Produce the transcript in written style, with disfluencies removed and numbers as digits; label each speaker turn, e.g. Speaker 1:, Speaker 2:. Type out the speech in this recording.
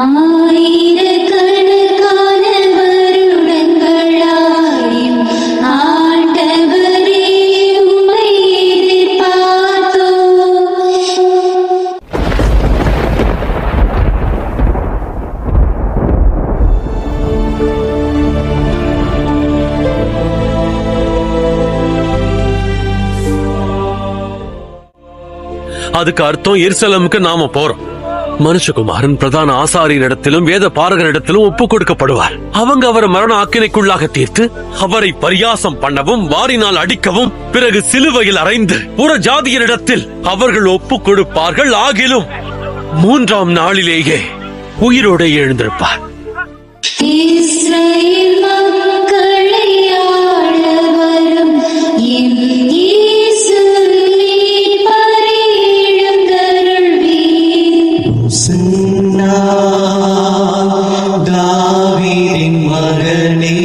Speaker 1: ஆயிரக்கணக்கான வருடங்களாயும் ஆண்டவரே உம்மை எதிர்பார்த்தோம்.
Speaker 2: அதுக்கு அர்த்தம் எருசலேமுக்கு நாம போறோம். மனுஷகுமாரன் பிரதான ஆசாரியரிடத்திலும் வேத பாரகரிடத்திலும் ஒப்பு கொடுக்கப்படுவார். அவங்க அவரை மரண ஆக்கினைக்குள்ளாக தீர்த்து அவரை பரியாசம் பண்ணவும் வாரினால் அடிக்கவும் பிறகு சிலுவையில் அறைந்து புற ஜாதியரிடத்தில் அவர்கள் ஒப்பு கொடுப்பார்கள். ஆகிலும் 3ஆம் நாளிலேயே உயிரோடு எழுந்திருப்பார்.
Speaker 1: இஸ்ரவேல் மக்களை ஆள வரும் என் இயேசு நீர் பரிந்தருள்வீர்.
Speaker 3: தாவீதின் மகனே